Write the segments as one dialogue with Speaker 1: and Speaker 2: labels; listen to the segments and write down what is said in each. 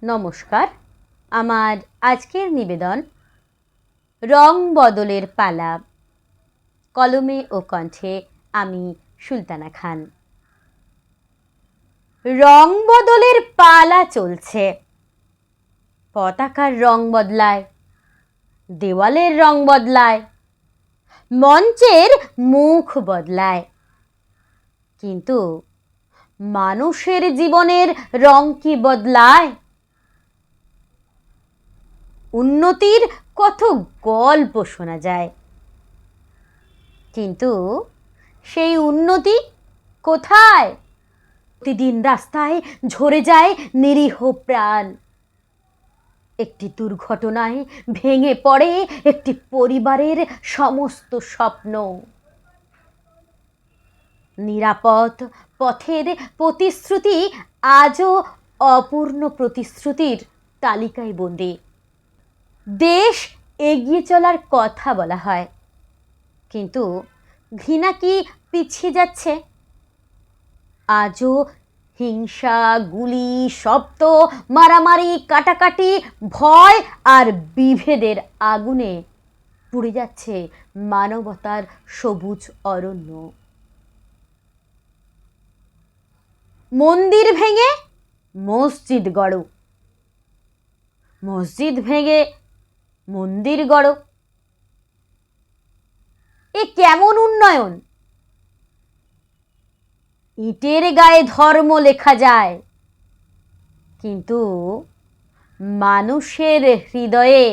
Speaker 1: নমস্কার। আমার আজকের নিবেদন রং বদলের পালা। কলমে ও কণ্ঠে আমি সুলতানা খান। রং বদলের পালা চলছে। পতাকার রং বদলায়, দেওয়ালের রং বদলায়, মঞ্চের মুখ বদলায়, কিন্তু মানুষের জীবনের রং কি বদলায়? উন্নতির কত গল্প শোনা যায়, কিন্তু সেই উন্নতি কোথায়? প্রতিদিন রাস্তায় ঝরে যায় নিরীহ প্রাণ। একটি দুর্ঘটনায় ভেঙে পড়ে একটি পরিবারের সমস্ত স্বপ্ন। নিরাপদ পথের প্রতিশ্রুতি আজও অপূর্ণ প্রতিশ্রুতির তালিকায় বন্দী। দেশ এগিয়ে চলার কথা বলা হয়, কিন্তু ঘৃণা কি পিছিয়ে যাচ্ছে? আজও হিংসা, গুলি, শব্দ, মারামারি, কাটাকাটি, ভয় আর বিভেদের আগুনে পুড়ে যাচ্ছে মানবতার সবুজ অরণ্য। মন্দির ভেঙে মসজিদ গড়ো, মসজিদ ভেঙে মন্দির গড়ো, এ কেমন উন্নয়ন? ইটের গায়ে ধর্ম লেখা যায়, কিন্তু মানুষের হৃদয়ে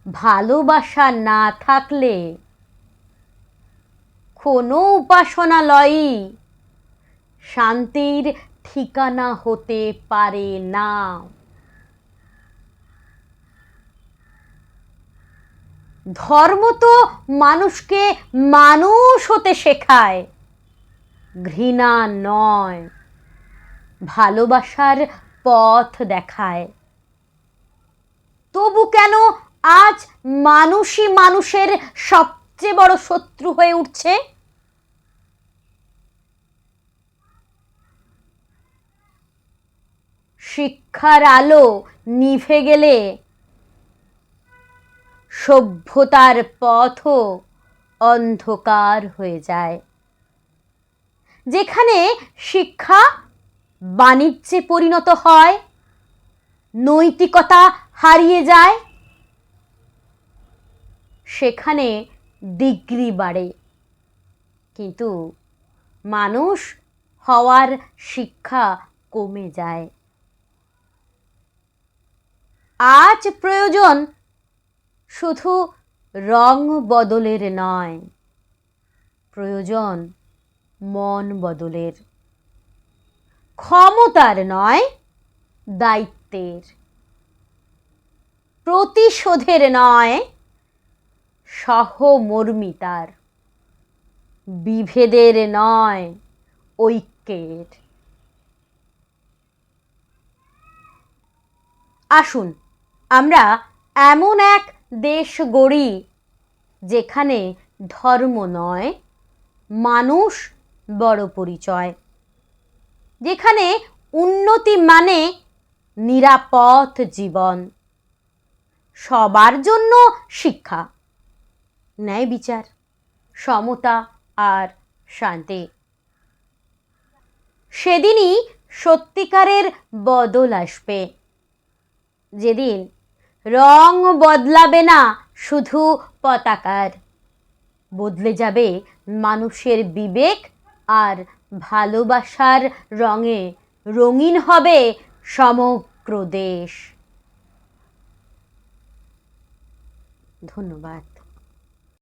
Speaker 1: ভালোবাসা না থাকলে কোনো উপাসনালয়ই শান্তির ঠিকানা হতে পারে না। ধর্ম তো মানুষকে মানুষ হতে শেখায়, ঘৃণা নয়, ভালোবাসার পথ দেখায়। তবু কেন আজ মানুষই মানুষের সবচেয়ে বড় শত্রু হয়ে উঠছে? শিক্ষার আলো নিভে গেলে সভ্যতার পথও অন্ধকার হয়ে যায়। যেখানে শিক্ষা বাণিজ্যে পরিণত হয়, নৈতিকতা হারিয়ে যায়, সেখানে ডিগ্রি বাড়ে, কিন্তু মানুষ হওয়ার শিক্ষা কমে যায়। আজ প্রয়োজন শুধু রং বদলের নয়, প্রয়োজন মন বদলের। ক্ষমতার নয়, দায়িত্বের। প্রতিশোধের নয়, সহমর্মিতার। বিভেদের নয়, ঐক্যের। আসুন আমরা এমন এক দেশ গড়ি যেখানে ধর্ম নয়, মানুষ বড় পরিচয়। যেখানে উন্নতি মানে নিরাপদ জীবন, সবার জন্য শিক্ষা, ন্যায় বিচার, সমতা আর শান্তি। সেদিনই সত্যিকারের বদল আসবে, যেদিন রং বদলাবে না শুধু পতাকার, বদলে যাবে মানুষের বিবেক, আর ভালোবাসার রঙে রঙিন হবে সমগ্র দেশ। ধন্যবাদ।